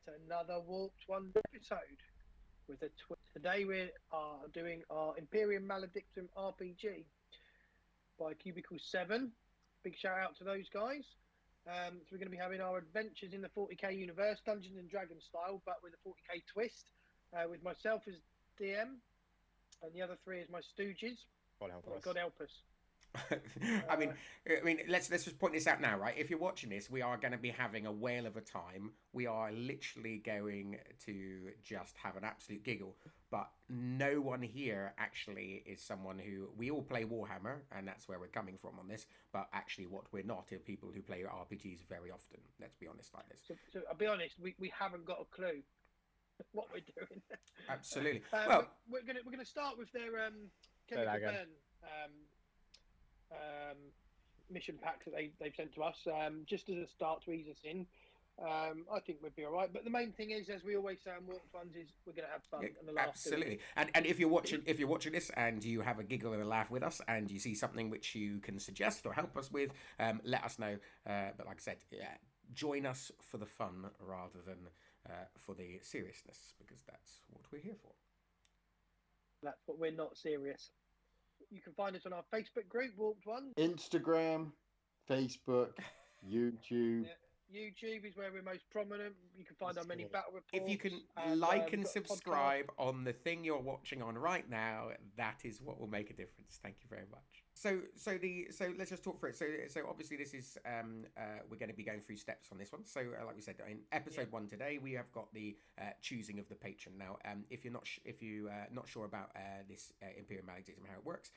to another Warped One episode with a twist. Today we are doing our Imperium Maledictum RPG by Cubicle 7. Big shout out to those guys. So we're going to be having our adventures in the 40k universe, Dungeons and Dragons style, but with a 40k twist. With myself as DM, and the other three as my stooges. God help us. God help us. I mean, let's just point this out now, right? If you're watching this, we are going to be having a whale of a time. We are literally going to just have an absolute giggle. But no one here actually is someone who... We all play Warhammer, and that's where we're coming from on this. But actually what we're not are people who play RPGs very often. Let's be honest like this. So I'll be honest, we haven't got a clue what we're doing. Absolutely. We're gonna start with their chemical burn mission pack that they've sent to us, just as a start to ease us in. I think we'd be all right. But the main thing is, as we always say on Warped Ones, is we're going to have fun and a laugh. Absolutely. And if you're watching this and you have a giggle and a laugh with us, and you see something which you can suggest or help us with, let us know. But like I said, join us for the fun rather than for the seriousness, because that's what we're here for. That's what we're not serious. You can find us on our Facebook group, Warped One. Instagram, Facebook, YouTube. Yeah. YouTube is where we're most prominent. You can find our many battle reports. If you can like and subscribe on the thing you're watching on right now, that is what will make a difference. Thank you very much. So let's just talk through it. So obviously this is we're going to be going through steps on this one. So like we said in episode 1 today, we have got the choosing of the patron. Now, if you're not sure about this Imperium Maledictum, how it works,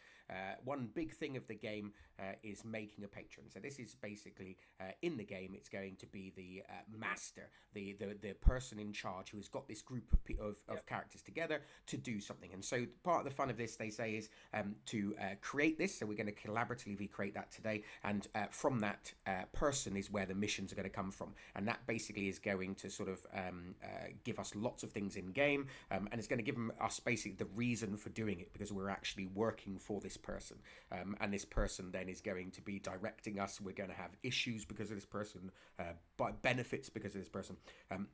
one big thing of the game is making a patron. So this is basically in the game, it's going to be the master, the person in charge who has got this group of characters together to do something. And so part of the fun of this, they say, is to create this. So we're going to collaboratively create that today, and from that person is where the missions are going to come from, and that basically is going to sort of give us lots of things in game, and it's going to give us basically the reason for doing it, because we're actually working for this person, and this person then is going to be directing us. We're going to have issues because of this person, but benefits because of this person,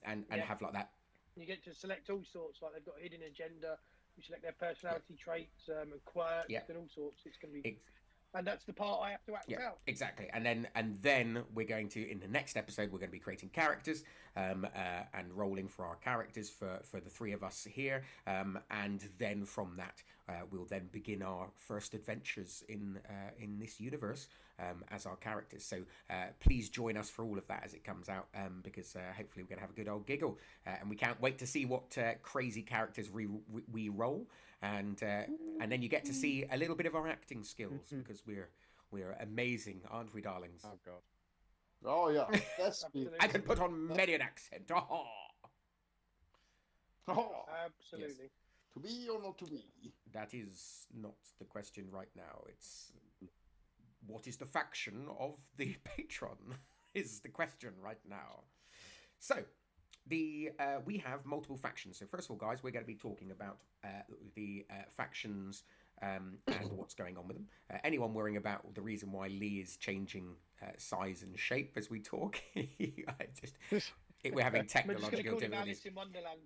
and have like that. You get to select all sorts, like they've got a hidden agenda. You select their personality traits and quirks and all sorts. It's going to be, and that's the part I have to act out. Exactly. And then we're going to, in the next episode, we're going to be creating characters and rolling for our characters for the three of us here. And then from that, we'll then begin our first adventures in this universe as our characters. So please join us for all of that as it comes out, because hopefully we're going to have a good old giggle. And we can't wait to see what crazy characters we roll. And then you get to see a little bit of our acting skills, because we're amazing, aren't we, darlings? Oh God. Oh yeah. That's I can put on many an accent. Absolutely. Yes. To be or not to be? That is not the question right now. It's what is the faction of the Patron is the question right now. So we have multiple factions. So first of all, guys, we're going to be talking about the factions and what's going on with them. Anyone worrying about the reason why Lee is changing size and shape as we talk? We're having technological difficulties. In Wonderland.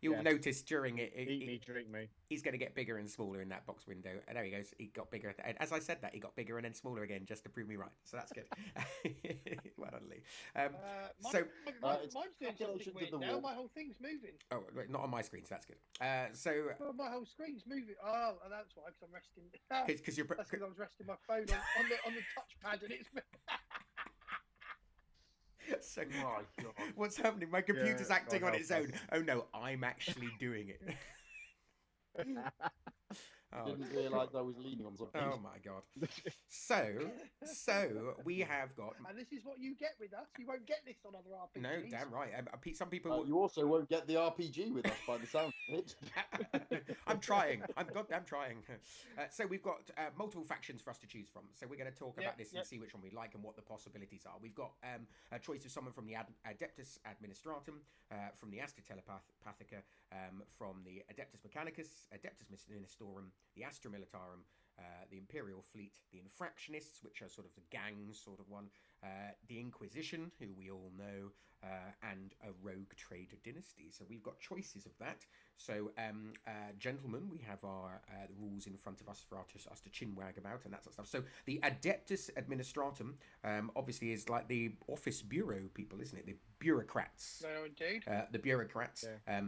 You'll notice during it. Eat me, drink me. He's going to get bigger and smaller in that box window. And there he goes. He got bigger. And as I said that, he got bigger and then smaller again, just to prove me right. So that's good. Well done, Lee. Mine's doing something weird now. My whole thing's moving. Oh, not on my screen, so that's good. My whole screen's moving. Oh, that's why, because I'm resting. Because I was resting my phone on the touchpad, and it's... So, what's happening? My computer's acting on its own. Oh no, I'm actually doing it. Didn't realise I was leaning on something. Oh my God. So we have got... And this is what you get with us. You won't get this on other RPGs. No, damn right. Some people... you also won't get the RPG with us by the sound of it. I'm trying. I'm goddamn trying. So we've got multiple factions for us to choose from. So we're going to talk about this and see which one we like and what the possibilities are. We've got a choice of someone from the Adeptus Administratum, from the Astra Telepathica, from the Adeptus Mechanicus, Adeptus Ministorum, the Astra Militarum, the Imperial Fleet, the Infractionists, which are sort of the gang sort of one, the Inquisition, who we all know, and a rogue trader dynasty. So we've got choices of that. So, gentlemen, we have our the rules in front of us for us to chinwag about and that sort of stuff. So the Adeptus Administratum, obviously, is like the office bureau people, isn't it? The bureaucrats. No, indeed. The bureaucrats. Yeah.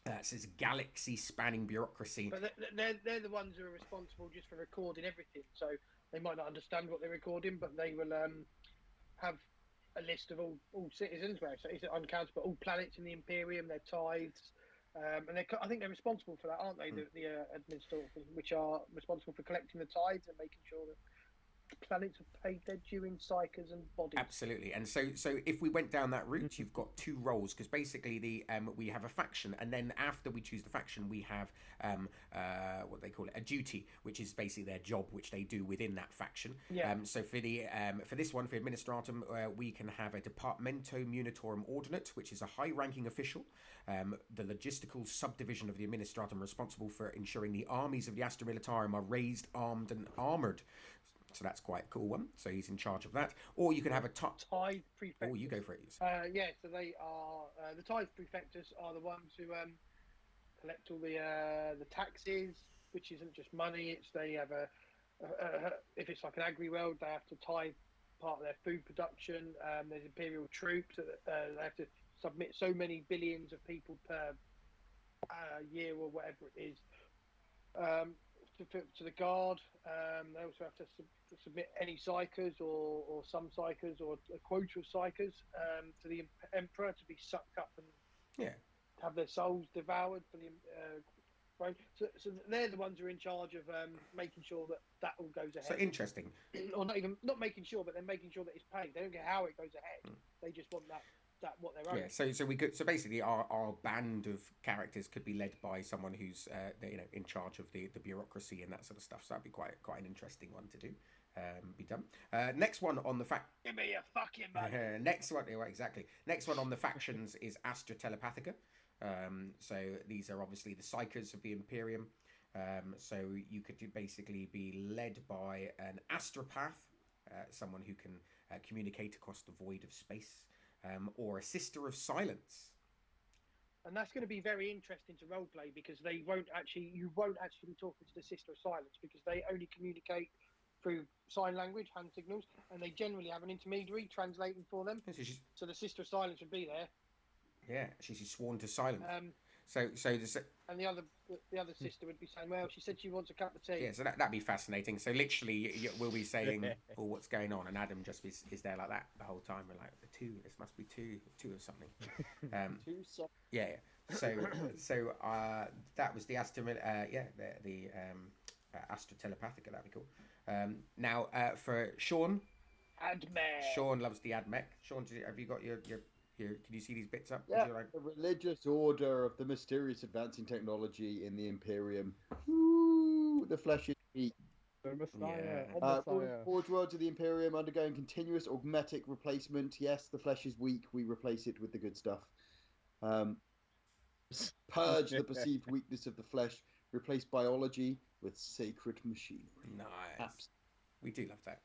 It's this galaxy-spanning bureaucracy. But they're the ones who are responsible just for recording everything. So they might not understand what they're recording, but they will have a list of all citizens, where it's uncounted, but all planets in the Imperium, their tithes, and I think they're responsible for that, aren't they? The administrators, which are responsible for collecting the tithes and making sure that planets have paid their due in psychers and bodies. Absolutely. And so if we went down that route, you've got two roles, because basically we have a faction, and then after we choose the faction, we have what they call it, a duty, which is basically their job, which they do within that faction. Yeah. So for the for this one, for Administratum, we can have a Departamento Munitorum Ordinate, which is a high-ranking official, the logistical subdivision of the Administratum responsible for ensuring the armies of the Astra Militarum are raised, armed, and armoured. So that's quite a cool one. So he's in charge of that. Or you can have a tithe prefectus. Oh, you go for it. Yeah, so they are the tithe prefectus are the ones who collect all the taxes, which isn't just money. It's they have if it's like an agri world, they have to tithe part of their food production. There's imperial troops that they have to submit so many billions of people per year or whatever it is. To the guard, they also have to submit any psychers or some psychers or a quota of psychers to the emperor to be sucked up and have their souls devoured for the right. So they're the ones who are in charge of making sure that all goes ahead. So interesting. Or not making sure, but they're making sure that it's paid. They don't care how it goes ahead. They just want that what they're owed. Yeah, so we could basically our band of characters could be led by someone who's in charge of the bureaucracy and that sort of stuff. So that'd be quite an interesting one to do. Be done. Next one on the Give me a fucking money. Next one, exactly. Next one on the factions is Astra Telepathica. So these are obviously the psychers of the Imperium. So you could basically be led by an astropath, someone who can communicate across the void of space. Or a sister of silence. And that's going to be very interesting to roleplay, because you won't actually be talking to the sister of silence, because they only communicate through sign language, hand signals, and they generally have an intermediary translating for them. So the sister of silence would be there. Yeah, she's sworn to silence. And the other sister would be saying, well, she said she wants a cup of tea. Yeah, so that'd be fascinating. So literally, we'll be saying, "Oh, what's going on?" And Adam just is there like that the whole time. We're like, this must be two of something. Yeah. So that was the Astra. The Astra Telepathica. That'd be cool. Now for Sean. Admech. Sean loves the Admech. Sean, have you got your can you see these bits up? Yeah, the religious order of the mysterious advancing technology in the Imperium. Woo, the flesh is meat. The Messiah. Forge worlds of the Imperium undergoing continuous augmetic replacement. Yes, the flesh is weak. We replace it with the good stuff. Purge the perceived weakness of the flesh. Replace biology with sacred machinery. Nice. We do love that.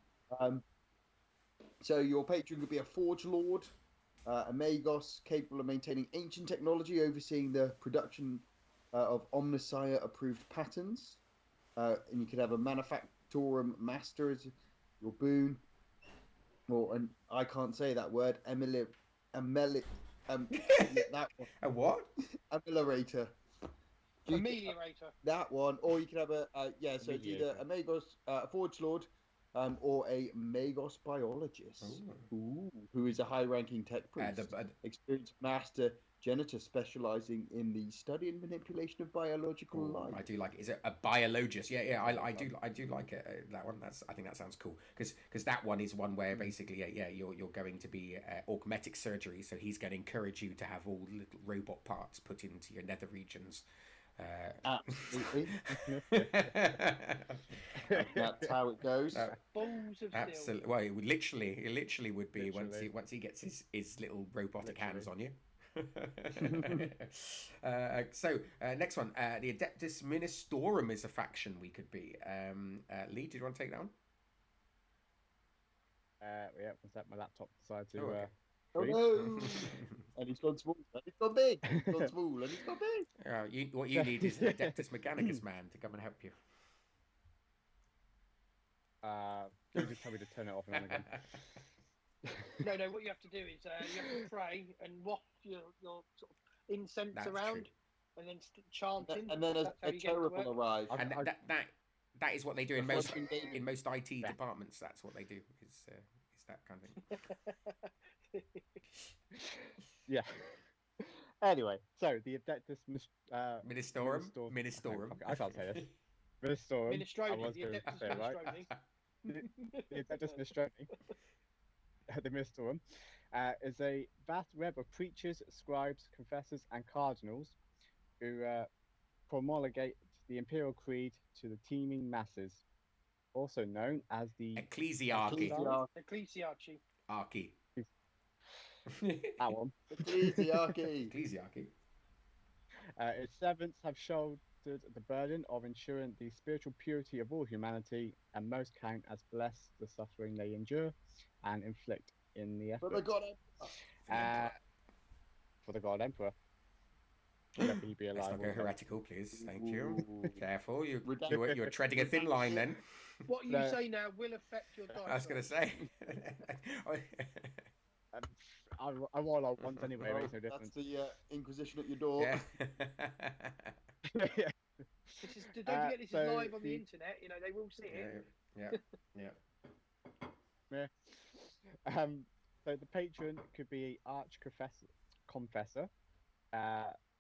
So your patron could be a Forge Lord. A Magos capable of maintaining ancient technology, overseeing the production of Omnissiah-approved patterns. And you could have a Manufactorum Master as your boon. And I can't say that word. That one. A what? Ameliorator. Ameliorator. That one. Or you could have so it's either a Magos, a Forge Lord, or a Magos biologist, who is a high-ranking tech priest, experienced master janitor specializing in the study and manipulation of biological life. I do like it. Is it a biologist? Yeah. I do like it. That one. I think that sounds cool, because that one is one where basically you're going to be augmetic surgery, so he's going to encourage you to have all little robot parts put into your nether regions. Absolutely. That's how it goes. Balls of absolutely. Steel. Well, it literally would be once he gets his little robotic hands on you. Next one, the Adeptus Ministorum is a faction we could be. Lee, did you want to take that one? Yeah, one sec, my laptop decided to. Okay. Oh no! And he's gone small, and he's gone big. He's gone small, and he's gone big. What you need is an Adeptus Mechanicus man to come and help you. You just tell me to turn it off and on again. No. What you have to do is you have to pray and waft your sort of incense That's around, true. and then chanting. And then That's how a you get it to cherub work. will arrive. And that is what they do in The most fucking game. in most IT departments. That's what they do. Is that kind of thing. Yeah. Anyway, so the Adeptus Ministorum. Ministorum. I can't say this. Ministorum. I Minestrone, was the going to Adeptus say it right. Minestrone. The Adeptus Minestrone, the Ministorum, is a vast web of preachers, scribes, confessors, and cardinals who promulgate the imperial creed to the teeming masses, also known as the Ecclesiarchy. Ecclesiarchy. Archy. That one. Ecclesiarchy. Ecclesiarchy. Its servants have shouldered the burden of ensuring the spiritual purity of all humanity, and most count as blessed the suffering they endure and inflict in the effort. But the God For the God Emperor. Whether he be Let's alive not or go dead. heretical, please. Thank you. Ooh. Careful. Redacted. You're treading a thin line then. What you No. say now will affect your diet. I was going to say. I roll out once anyway, Oh, makes no that's difference. the Inquisition at your door. Yeah. Yeah. Don't forget, this so is live on the the- internet. You know, they will see it. Yeah. So the patron could be confessor,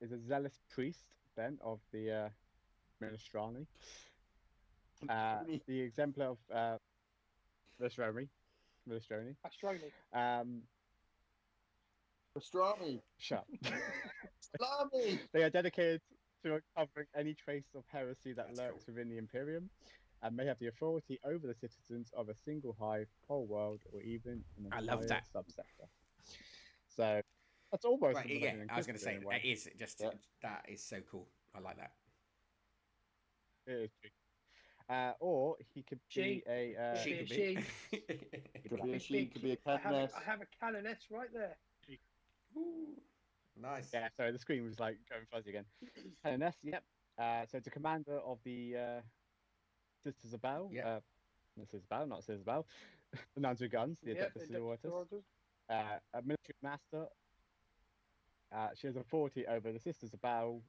is a zealous priest then of the Minestrone. The exemplar of Minestrone. Astronomy. Pastrami. Shut up. Salami. They are dedicated to uncovering any trace of heresy that That's lurks cool. within the Imperium, and may have the authority over the citizens of a single hive, whole world, or even an I love entire that. subsector. So that's almost. Right, similar yeah, to an I was going to say, Inquisitor in a way. that is just, Yeah. that is so cool. I like that. It is true. Or he could She. be a. She Be a could she. Could be a Big, she, big. could be a I canoness. have a canoness right there. Ooh, nice. Yeah, sorry, the screen was like going fuzzy again. Canoness, yep. So it's a commander of the Sisters of Battle. Yep. Sisters of Battle, not Sisters of Battle. The nuns with guns, the Yep, Adeptus Adeptus Sororitas. Sororitas. A military master. She has authority over the Sisters of Battle,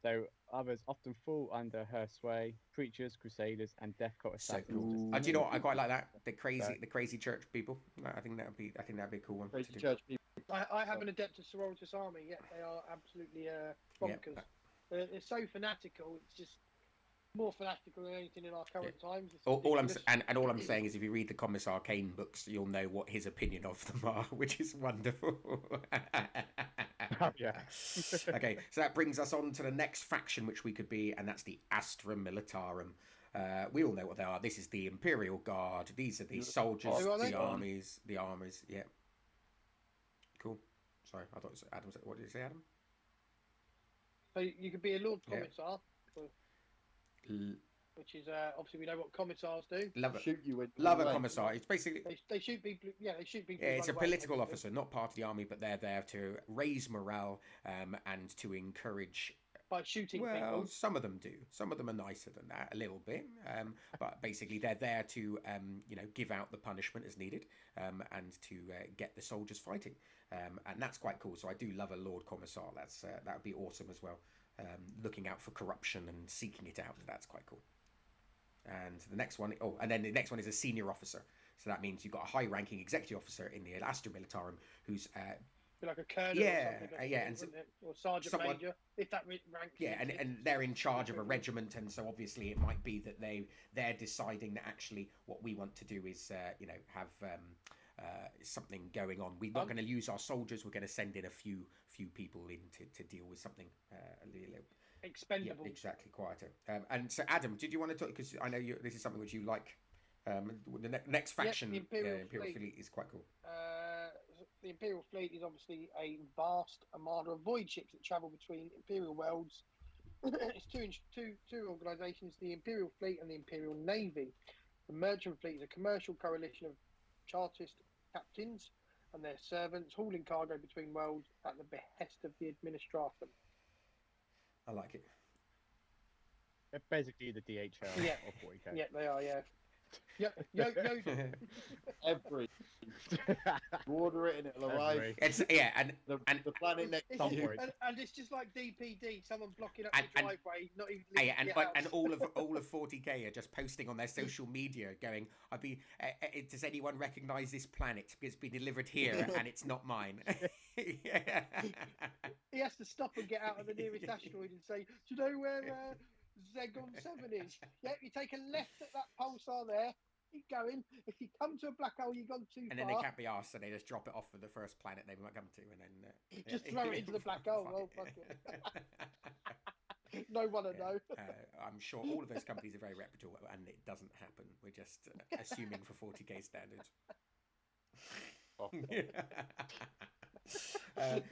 though others often fall under her sway: preachers, crusaders, and death cult So assassins. cool. just Do you know to what? I quite like that. The Sorry. crazy church people. I think that'd be a cool one. Crazy to do. church people. I have an Adeptus Sororitas army. Yeah, they are absolutely bonkers. They're so fanatical. It's just more fanatical than anything in our current times. It's All I'm ridiculous. and all I'm saying is, if you read the Commissar Arcane books, you'll know what his opinion of them are, which is wonderful. Yeah. Okay, so that brings us on to the next faction, which we could be, and that's the Astra Militarum. We all know what they are. This is the Imperial Guard. These are the soldiers, Oh, are they? the armies. Yeah. Cool. Sorry, I thought it was Adam. What did you say, Adam? So you could be a Lord Yeah. Commissar, which is obviously we know what commissars do. Love it. Shoot you with Love a right. commissar. It's basically They shoot people. Yeah, they shoot people. yeah, who it's a run away, political basically. officer, not part of the army, but they're there to raise morale and to encourage. By shooting Well, people. some of them do. Some of them are nicer than that, a little bit. But basically, they're there to, give out the punishment as needed, and to get the soldiers fighting. And that's quite cool. So I do love a Lord Commissar. That would be awesome as well. Looking out for corruption and seeking it out. That's quite cool. And the next one, and then the next one is a senior officer. So that means you've got a high-ranking executive officer in the Astra Militarum who's Be like a colonel Yeah, or something. yeah, and so- wouldn't it? Or sergeant someone- major, if that rank. yeah, and they're in charge of a regiment, and so obviously it might be that they're deciding that actually what we want to do is have something going on. We're not going to use our soldiers. We're going to send in a few people in to deal with something a little. Expendable. Yeah, exactly, quieter. And so, Adam, did you want to talk? Because I know this is something which you like. The next faction, the Imperial Imperial Fleet. Fleet, is quite cool. the Imperial fleet is obviously a vast armada of void ships that travel between Imperial worlds. It's two organisations: the Imperial fleet and the Imperial Navy. The merchant fleet is a commercial coalition of chartist captains and their servants hauling cargo between worlds at the behest of the administratum. I like it. They're basically the DHL Yeah. of 40k. Yeah, they are. Yeah. Yodel. Every order it and it'll arrive. Every. It's and The planet next It's, to you. and it's just like DPD, someone blocking up And- the and- driveway, not even leaving and your house. and all of 40k are just posting on their social media, going, does anyone recognise this planet? It's been delivered here, and it's not mine. He has to stop and get out of the nearest asteroid and say, "Do you know where Zegon 7 is? Yep, you take a left at that pulsar there. Keep going. If you come to a black hole, you've gone too And far. then they can't be asked, so they just drop it off for the first planet they might come to, and then Just throw it into the black hole. Well, fuck it. No one will know. I'm sure all of those companies are very reputable, and it doesn't happen. We're just assuming for 40k standards.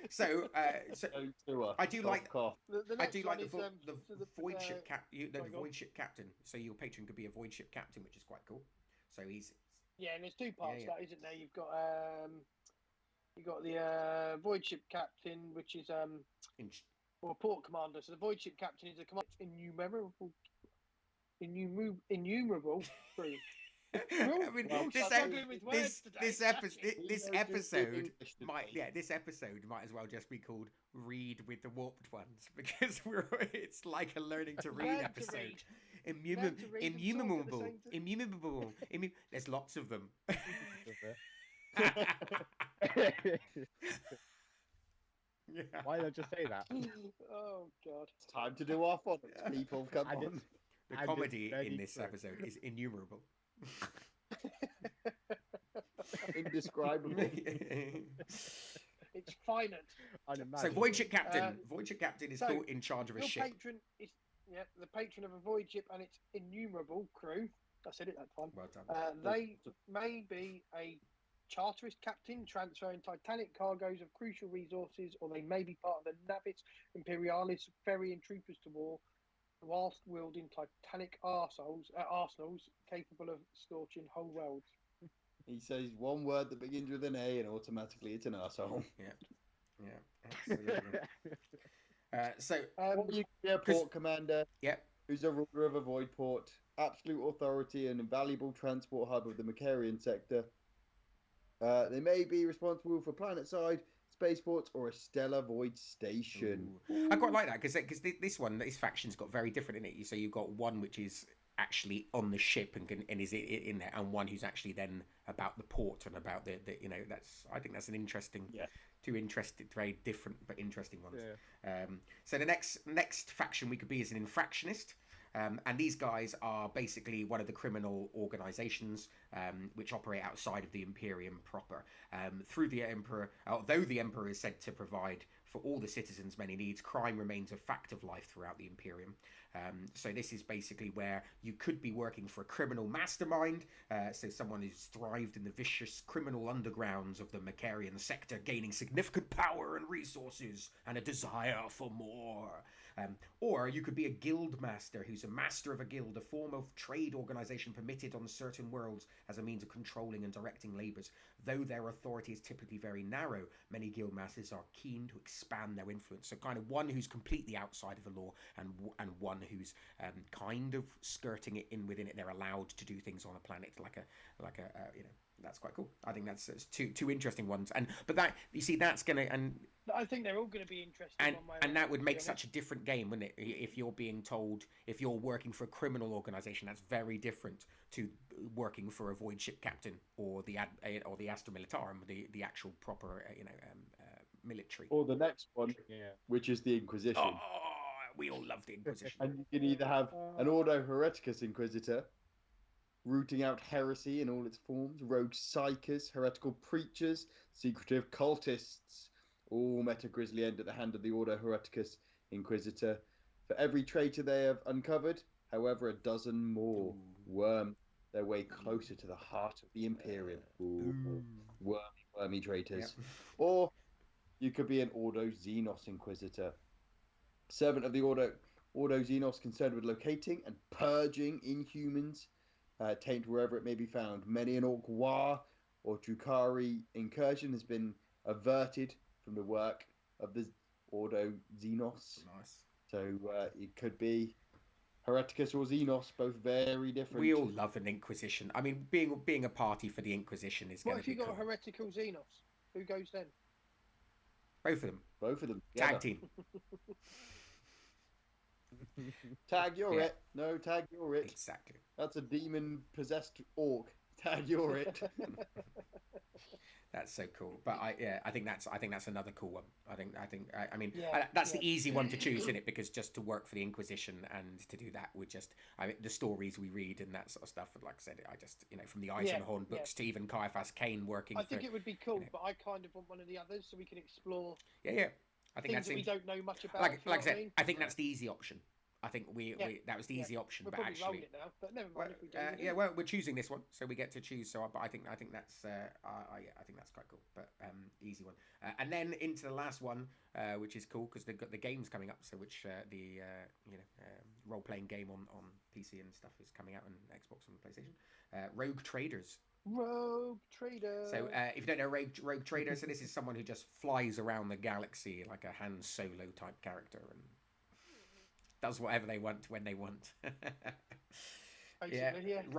So I do like The I next do one like is, the void ship the sorry, go on. void ship captain. So your patron could be a void ship captain, which is quite cool. So he's Yeah, and there's two parts Yeah. to that, isn't there? You've got the void ship captain, which is in, or port commander. So the void ship captain is a command innumerable crew. I mean, Well, this, struggling with words today. this episode English might today. this episode might as well just be called "Read with the Warped Ones" because it's like a learning to read Learn to episode. read. Learn to read and talk at the Immutable. There's lots of them. Yeah. Why did I just say that? Oh God. It's time to do our phonics, people. Come And on. it's- The And comedy it's very in this true. episode is innumerable. Indescribable. It's finite. So Unimaginable. Void Ship Captain. Void Ship Captain is so called in charge of a Your ship. patron is the patron of a void ship and its innumerable crew. I said it that time. Well done. They may be a charterist captain transferring titanic cargoes of crucial resources, or they may be part of the Navis Imperialis ferrying troopers to war, whilst wielding titanic arsenals capable of scorching whole worlds. He says one word that begins with an A and automatically it's an arsehole. Yeah, absolutely. So What you can be a port commander Yep. who's a ruler of a void port, absolute authority and invaluable transport hub of the Macarian sector. They may be responsible for planet-side, spaceports, or a stellar void station. Ooh. I quite like that because this faction's got very different in it. So you've got one which is actually on the ship and is in there, and one who's actually then about the port and about the I think that's an interesting, very different but interesting ones. Yeah. So the next faction we could be is an infractionist. And these guys are basically one of the criminal organizations which operate outside of the Imperium proper. Through the Emperor, although the Emperor is said to provide for all the citizens' many needs, crime remains a fact of life throughout the Imperium. So this is basically where you could be working for a criminal mastermind, so someone who's thrived in the vicious criminal undergrounds of the Macarian sector, gaining significant power and resources and a desire for more. Or you could be a guild master who's a master of a guild, a form of trade organization permitted on certain worlds as a means of controlling and directing labours. Though their authority is typically very narrow, many guild masters are keen to expand their influence. So kind of one who's completely outside of the law and one who's kind of skirting it in within it. They're allowed to do things on a planet like a that's quite cool. I think that's two interesting ones. But that you see that's gonna I think they're all going to be interesting. and that would make such a different game, wouldn't it? If you're being told, if you're working for a criminal organization, that's very different to working for a void ship captain or the Astra Militarum, the actual proper military. Or the next one, Yeah. which is the Inquisition. Oh, we all love the Inquisition. And you can either have an Ordo Hereticus Inquisitor, rooting out heresy in all its forms, rogue psychers, heretical preachers, secretive cultists, all met a grisly end at the hand of the Ordo Hereticus Inquisitor. For every traitor they have uncovered, however, a dozen more worm their way closer to the heart of the Imperium. Wormy, wormy traitors. Yep. Or you could be an Ordo Xenos Inquisitor. Servant of the Ordo Xenos, concerned with locating and purging inhumans, taint wherever it may be found. Many an Orc War or Drukari incursion has been averted from the work of the Ordo Xenos. Nice. So it could be Hereticus or Xenos, both very different. We all love an Inquisition. I mean, being a party for the Inquisition is going to be What if you got cool. a heretical Xenos? Who goes then? Both of them. Both of them. Tag together. team. Tag, you're Yeah. it. No, tag, you're it. Exactly. That's a demon-possessed orc. Tag, you're it. That's so cool. But I think that's another cool one. I mean, Yeah, that's yeah. the easy one to choose in it, because just to work for the Inquisition and to do that would just, I mean, the stories we read and that sort of stuff. Like I said, I just, from the Eisenhorn books to even Caiaphas Cain working. I think it would be cool, you know. but I kind of want one of the others so we can explore Yeah. I think things that we don't know much about. like if you I know said, what I mean? I think that's the easy option. I think that was the Yeah. easy option, We'll but probably roll actually, it now, but never well, mind if we do. well, we're choosing this one, so we get to choose. So, but I think that's I think that's quite cool, but easy one. And then into the last one, which is cool because they've got the games coming up. So, which the role playing game on PC and stuff is coming out on Xbox and PlayStation. Rogue Traders. Rogue Trader. So, if you don't know Rogue Trader, so this is someone who just flies around the galaxy like a Han Solo type character and does whatever they want when they want. Yeah.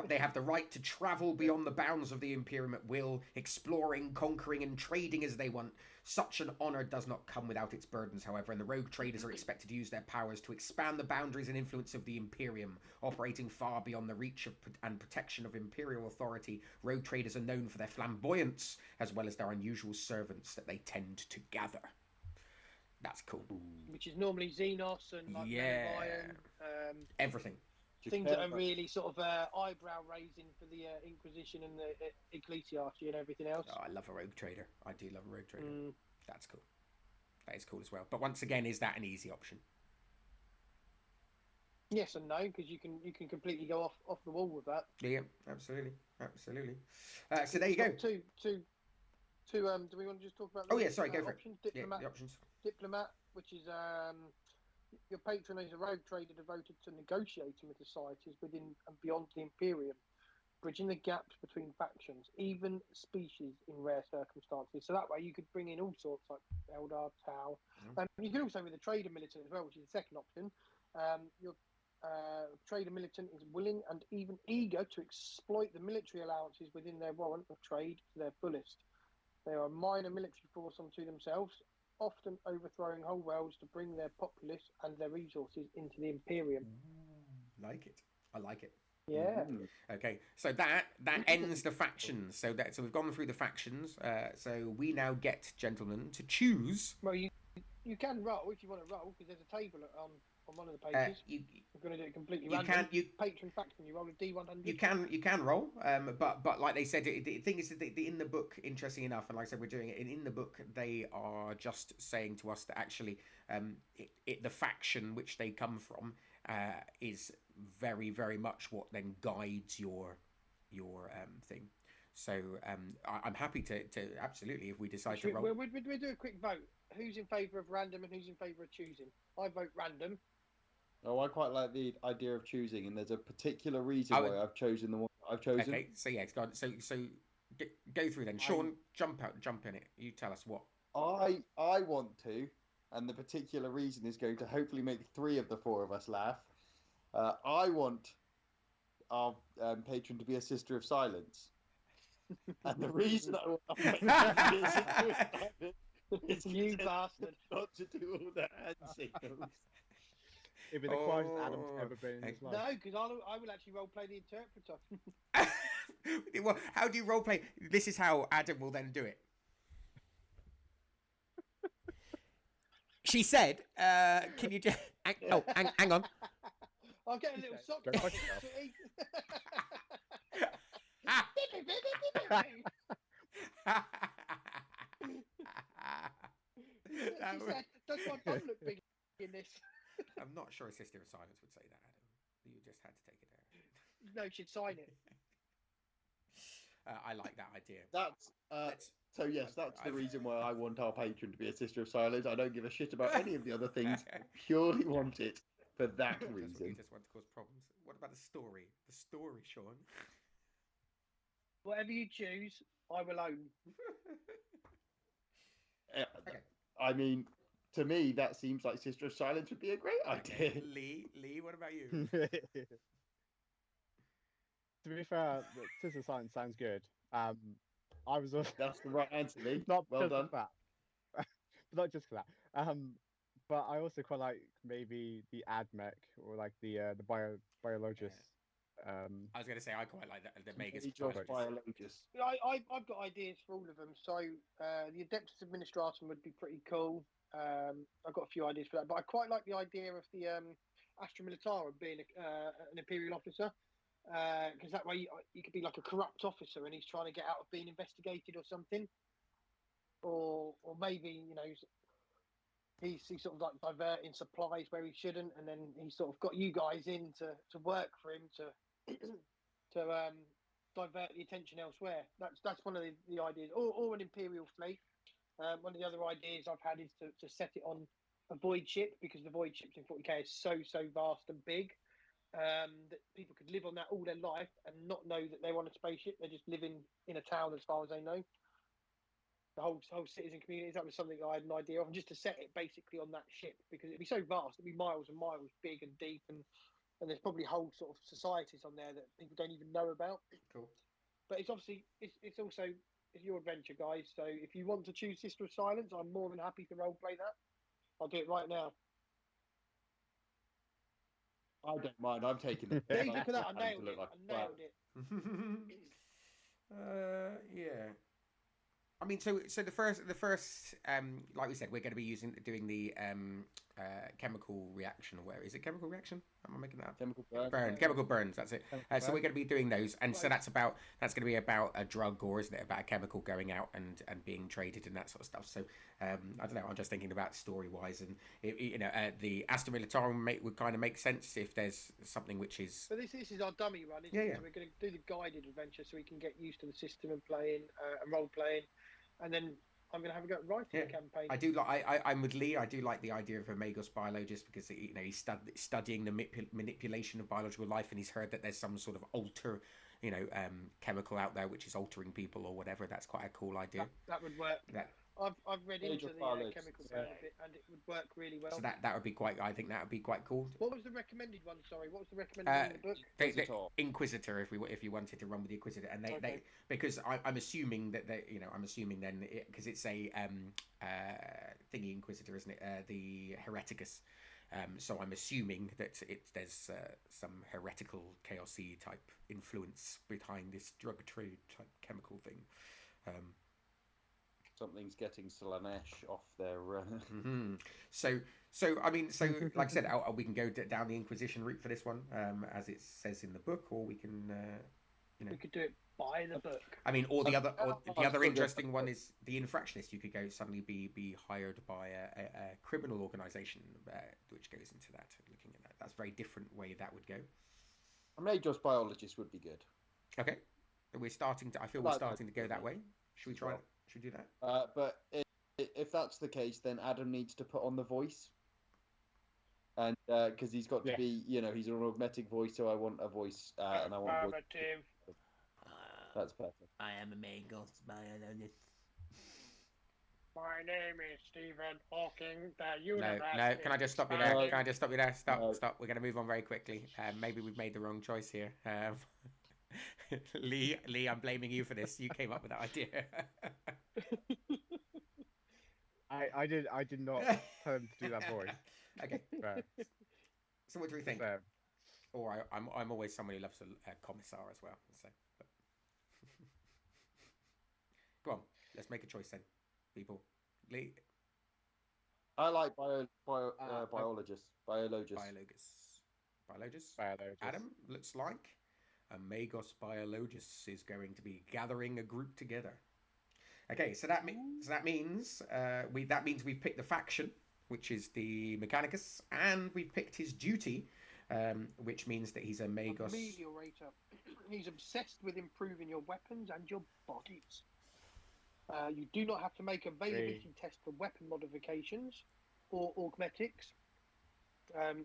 They have the right to travel beyond the bounds of the Imperium at will, exploring, conquering, and trading as they want. Such an honor does not come without its burdens, however, and the rogue traders are expected to use their powers to expand the boundaries and influence of the Imperium, operating far beyond the reach of and protection of Imperial authority. Rogue traders are known for their flamboyance, as well as their unusual servants that they tend to gather. That's cool. Which is normally Xenos and like Iron, everything. Things that are really sort of eyebrow raising for the Inquisition and the Ecclesiarchy and everything else. Oh, I love a rogue trader. I do love a rogue trader. That's cool. That is cool as well. But once again, is that an easy option? Yes and no, because you can completely go off the wall with that. Yeah, absolutely. So there you go. Two. Do we want to just talk about? Go for options? it. The options. Diplomat, which is your patron is a rogue trader devoted to negotiating with societies within and beyond the Imperium, bridging the gaps between factions, even species in rare circumstances. So that way you could bring in all sorts like Eldar, Tau. You can also with a trader militant as well, which is the second option. Your trader militant is willing and even eager to exploit the military allowances within their warrant of trade to their fullest. They are a minor military force unto themselves, often overthrowing whole worlds to bring their populace and their resources into the Imperium. Like it. I like it. Yeah. Okay, so that ends the factions. So we've gone through the factions. So we now get, gentlemen, to choose. Well, you can roll if you want to roll, because there's a table on one of the pages. We're going to do it completely random. Patron faction, you roll a D100. You can roll, but like they said, the thing is that in the book, interesting enough, and like I said, we're doing it in the book. They are just saying to us that actually, the faction which they come from is very, very much what then guides your thing. So I'm happy to absolutely, if we decide to roll. We'll do a quick vote. Who's in favour of random and who's in favour of choosing? I vote random. Oh, I quite like the idea of choosing, and there's a particular reason why I've chosen the one I've chosen. Okay, so yeah, go on. So go through then. Sean, jump in it. You tell us what. I want to, and the particular reason is going to hopefully make 3 of the 4 of us laugh. I want our patron to be a sister of silence, and the reason I want my patron to be a sister of silence is you bastard not to do all the hand signals. It'd be the quietest Adam's ever been in his life. No, because I will actually roleplay the interpreter. Well, how do you roleplay? This is how Adam will then do it. She said, "Can you just hang on." I'll get a little sock. Don't touch She said, "Does my bum look big in this?" I'm not sure a sister of silence would say that, Adam. You just had to take it there. No, she'd sign it. I like that idea. That's Let's. so yes, that's the reason why I want our patron to be a Sister of Silence. I don't give a shit about any of the other things. I purely want it for that Just what you reason. just want to cause problems. What about the story? The story, Sean. Whatever you choose, I will own. Okay. I mean, to me, that seems like Sister of Silence would be a great idea. Okay. Lee, what about you? To be fair, the Sister Science sounds good. I was That's the right answer, Lee. not Well just done. for that, but not just for that. But I also quite like maybe the AdMech or like the biologist. I was going to say I quite like the Magus Major biologist. biologist. I've got ideas for all of them. So the Adeptus Administratum would be pretty cool. I've got a few ideas for that, but I quite like the idea of the Astra Militarum being an Imperial officer, because that way you could be like a corrupt officer and he's trying to get out of being investigated or something, or maybe he's sort of like diverting supplies where he shouldn't, and then he's sort of got you guys in to work for him to to divert the attention elsewhere. That's one of the ideas, or an Imperial fleet. One of the other ideas I've had is to set it on a void ship, because the void ships in 40k is so vast and big, that people could live on that all their life and not know that they're on a spaceship. They're just living in a town as far as they know. The whole cities and communities. That was something I had an idea of, and just to set it basically on that ship, because it'd be so vast, it'd be miles and miles big and deep, and there's probably whole sort of societies on there that people don't even know about. Cool. But it's obviously it's also it's your adventure, guys. So if you want to choose Sister of Silence, I'm more than happy to roleplay that. I'll do it right now. I don't mind. I'm taking it. There, look at that! I nailed it. I nailed it. Yeah. I mean, so the first, like we said, we're going to be doing the chemical reaction, or where is it? Chemical reaction? Am I making that up? Chemical burns. That's it. So we're going to be doing those, and so that's going to be about a drug, or isn't it about a chemical going out and being traded and that sort of stuff. So I don't know. I'm just thinking about story wise, and the Astra Militarum would kind of make sense if there's something which is. But this is our dummy run, isn't it? So we're going to do the guided adventure so we can get used to the system and playing and role playing. And then I'm going to have a go at writing the campaign. I do like. I'm with Lee. I do like the idea of a Magos biologist, because he's studying the manipulation of biological life, and he's heard that there's some sort of chemical out there which is altering people or whatever. That's quite a cool idea. That would work. I've read into the chemical burn a bit, and it would work really well. So that would be quite. I think that would be quite cool. What was the recommended one? Sorry, what was the recommended one in the book? Inquisitor, if you wanted to run with the Inquisitor, and they because I'm assuming that I'm assuming then because it's a thingy Inquisitor, isn't it? The Hereticus. So I'm assuming that there's some heretical chaosy type influence behind this drug trade type chemical thing. Something's getting Slanesh off their. So I mean, like I said, we can go down the Inquisition route for this one, as it says in the book, or we can, we could do it by the book. I mean, or the other interesting one is the Infractionist. You could suddenly be hired by a criminal organisation, which goes into that. Looking at that, that's a very different way that would go. A Major's biologist would be good. Okay, we're starting to. I feel we're starting to go that way. Should we try? Should we do that? But if that's the case, then Adam needs to put on the voice, and because he's got to be, he's an augmetic voice, so I want a voice, and I want affirmative. That's perfect. I am a Magos biologist. My name is Stephen Hawking. The universe. No. Can I just stop you there? Can I just stop you there? Stop. We're going to move on very quickly. Maybe we've made the wrong choice here. Lee, I'm blaming you for this. You came up with that idea. I did not tell him to do that voice. Okay. Right. So what do we think? Or I'm always someone who loves a commissar as well. So, go on, let's make a choice then, people. Lee. I like biologist. Adam, looks like a Magos biologist is going to be gathering a group together. Okay, so that means we've picked the faction, which is the Mechanicus, and we've picked his duty, which means that he's a Magos. Ameliorator. He's obsessed with improving your weapons and your bodies. You do not have to make availability tests for weapon modifications or augmetics.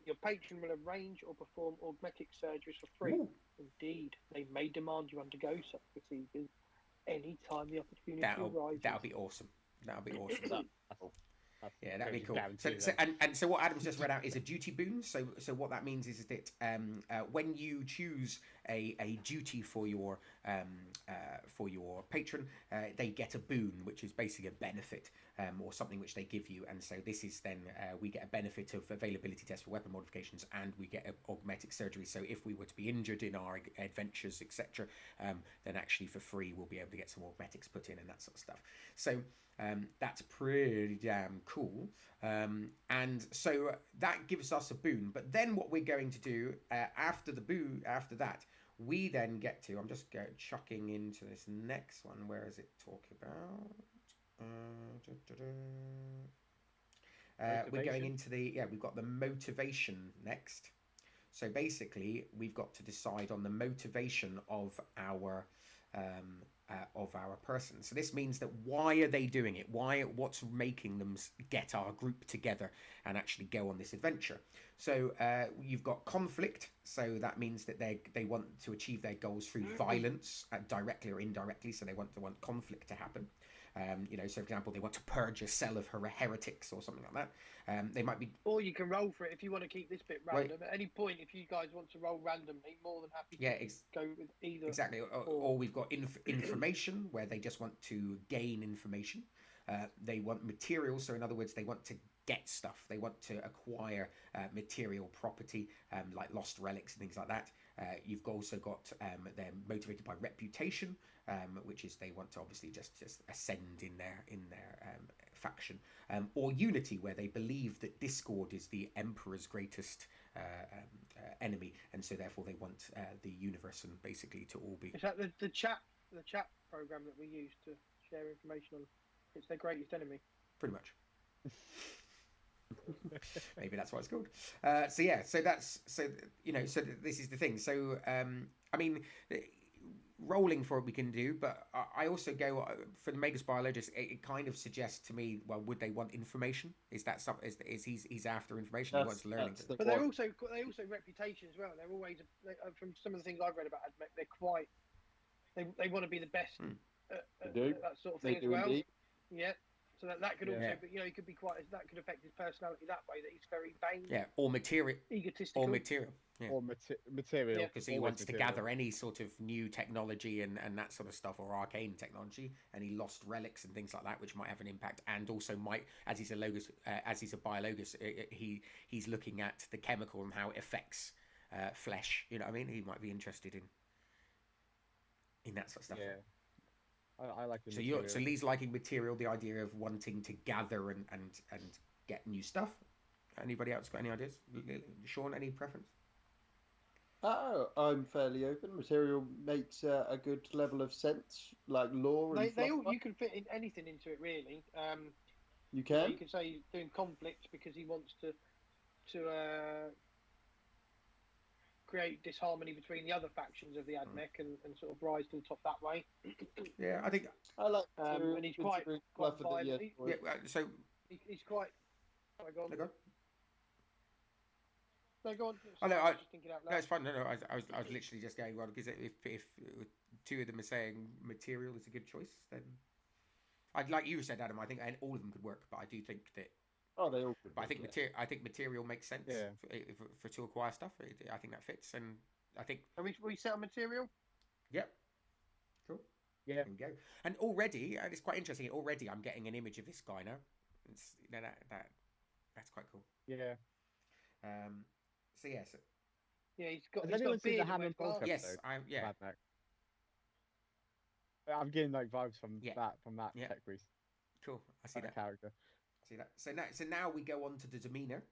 Your patron will arrange or perform augmetic surgeries for free. Ooh. Indeed, they may demand you undergo such procedures any time the opportunity arises. That'll be awesome. That'll be awesome. Yeah, that'd be cool. Guarantee So what Adam's just read out is a duty boon. So what that means is that when you choose a duty for your patron, they get a boon, which is basically a benefit or something which they give you. And so this is then we get a benefit of availability tests for weapon modifications, and we get augmetic surgery. So if we were to be injured in our adventures, etc., then actually for free we'll be able to get some augmetics put in and that sort of stuff. So that's pretty damn cool. And so that gives us a boon. But then what we're going to do after that, we then get to, I'm just chucking into this next one. Where is it talking about? We're going into we've got the motivation next. So basically, we've got to decide on the motivation of our person. So this means that why are they doing it? What's making them get our group together and actually go on this adventure? So you've got conflict. So that means that they want to achieve their goals through violence, directly or indirectly. So they want conflict to happen. So for example, they want to purge a cell of heretics or something like that. They might be, or you can roll for it if you want to keep this bit random. Right. At any point, if you guys want to roll randomly, more than happy to go with either. Exactly. Or we've got information, where they just want to gain information. They want material, so in other words, they want to get stuff. They want to acquire material property, like lost relics and things like that. You've also got they're motivated by reputation, which is they want to obviously just ascend in their faction, or unity, where they believe that discord is the emperor's greatest enemy, and so therefore they want the universe and basically to all be. Is that the chat program that we use to share information on? It's their greatest enemy. Pretty much. Maybe that's what it's called. So this is the thing. So I mean, rolling for it we can do, but I also go for the Magus biologist. It kind of suggests to me, well, would they want information? Is that something? Is he's after information? He wants learning. But they're also reputation as well. They're always from some of the things I've read about Admech, they're quite. They want to be the best. That sort of thing as well. Indeed. Yeah. So that could also, but he could be that could affect his personality that way. That he's very vain. Yeah, or material. Egotistical. Or material. Yeah. Or material. Because he wants to gather any sort of new technology and that sort of stuff, or arcane technology, and he lost relics and things like that, which might have an impact, and also might, as he's a logos, as he's a biologist, he's looking at the chemical and how it affects flesh. You know what I mean? He might be interested in that sort of stuff. Yeah. I like the material. So Lee's liking material, the idea of wanting to gather and get new stuff. Anybody else got any ideas? Sean, any preference? I'm fairly open. Material makes a good level of sense, like lore and you can fit in anything into it, really. You can. You can say he's doing conflict because he wants to create disharmony between the other factions of the Admech and sort of rise to the top that way. Yeah, I think I like. And he's quite violent. So he's quite. Oh, go on. Go on. No, go on. Sorry, I was just thinking out loud. No, it's fine. No, I was literally just going, well, because if two of them are saying material is a good choice, then I'd like you said, Adam. I think all of them could work, but I do think that. Oh, they all could. But I think material makes sense for to acquire stuff. I think that fits, and I think. Are we set on material? Yep. Cool. Yeah. There we go. And already, and it's quite interesting. Already, I'm getting an image of this guy now. It's that's quite cool. Yeah. So yes. Yeah, he's got. Has He's anyone got seen the beard Ham and and Pork Yes, episode? yeah. I'm getting like vibes from that tech priest. Cool. I see that character. See that. So now we go on to the demeanor.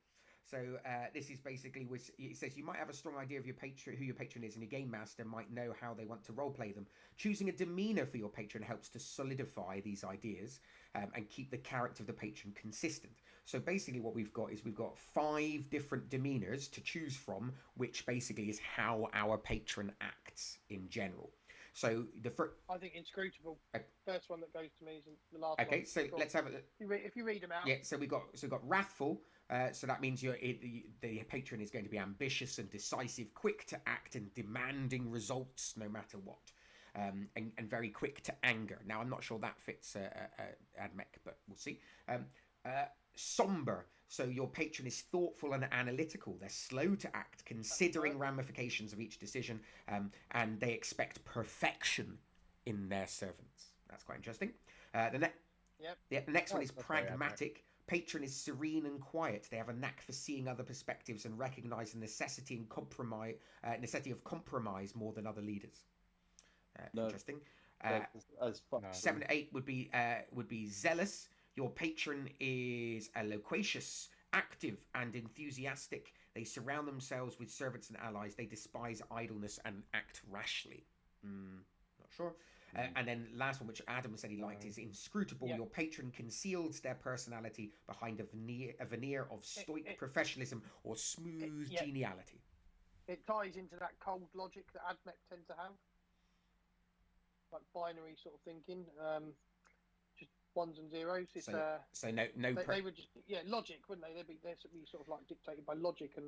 So this is basically, it says you might have a strong idea of your patron, who your patron is, and your game master might know how they want to roleplay them. Choosing a demeanor for your patron helps to solidify these ideas and keep the character of the patron consistent. So basically what we've got is we've got 5 different demeanors to choose from, which basically is how our patron acts in general. So the first, I think inscrutable. First one that goes to me is the last one. Okay, so let's have it. If you read them out. Yeah, so we've got wrathful. So that means the patron is going to be ambitious and decisive, quick to act, and demanding results no matter what. And very quick to anger. Now, I'm not sure that fits Admech, but we'll see. Somber. So your patron is thoughtful and analytical. They're slow to act, considering ramifications of each decision, and they expect perfection in their servants. That's quite interesting. The next one is pragmatic. Patron is serene and quiet. They have a knack for seeing other perspectives and recognise the necessity of compromise more than other leaders. Interesting. As fun. 7 to 8 would be zealous. Your patron is loquacious, active, and enthusiastic. They surround themselves with servants and allies. They despise idleness and act rashly. Not sure. And then last one, which Adam said he liked, is inscrutable. Your patron conceals their personality behind a veneer of stoic professionalism or smooth geniality. It ties into that cold logic that Admech tend to have, like binary sort of thinking. Just ones and zeros. It's, so no. They would just logic, wouldn't they? They'd be sort of like dictated by logic and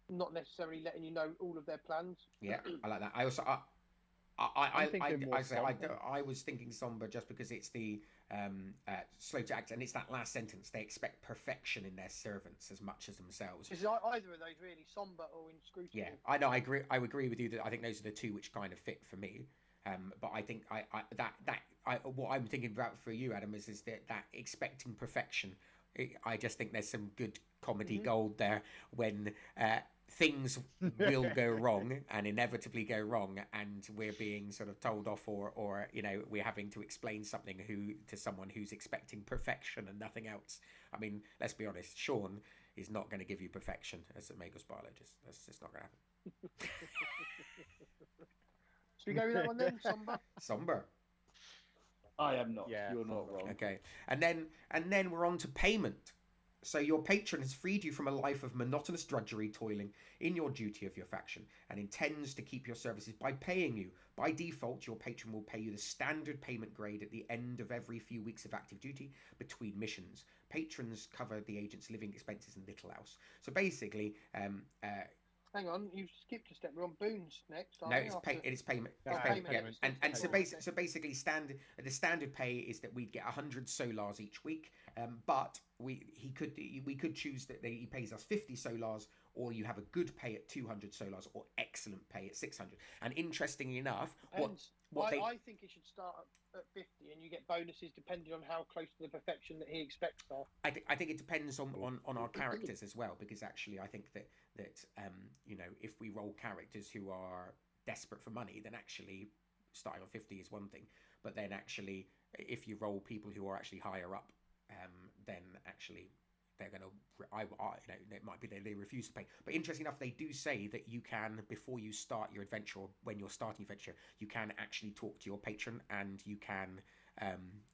not necessarily letting you know all of their plans. Yeah, I like that. I also I was thinking somber just because it's the slow to act, and it's that last sentence. They expect perfection in their servants as much as themselves. Is either of those really somber or inscrutable? Yeah, I know. I agree with you that I think those are the two which kind of fit for me. But I think what I'm thinking about for you, Adam, is that expecting perfection. I just think there's some good comedy gold there when things will go wrong and inevitably go wrong, and we're being sort of told off, or we're having to explain something to someone who's expecting perfection and nothing else. I mean, let's be honest. Sean is not going to give you perfection as a Magos biologist. That's just not going to happen. Should we go with that one then? Somber. I am not. Yeah, you're not wrong. Okay, and then we're on to payment. So your patron has freed you from a life of monotonous drudgery, toiling in your duty of your faction, and intends to keep your services by paying you. By default, your patron will pay you the standard payment grade at the end of every few weeks of active duty between missions. Patrons cover the agent's living expenses and little else. So basically, hang on, you've skipped a step. We're on Boons next. No, it's payment. It's payment. Yeah. And so basically, the standard pay is that we'd get 100 solars each week. But we could choose that he pays us 50 solars, or you have a good pay at 200 solars, or excellent pay at 600. And interestingly enough, I think it should start at 50, and you get bonuses depending on how close to the perfection that he expects are. I think it depends on our characters as well, because actually I think that if we roll characters who are desperate for money, then actually starting on 50 is one thing, but then actually if you roll people who are actually higher up, then actually they're going to, it might be they refuse to pay. But interesting enough, they do say that you can, before you start your adventure, or when you're starting your adventure, you can actually talk to your patron, and you can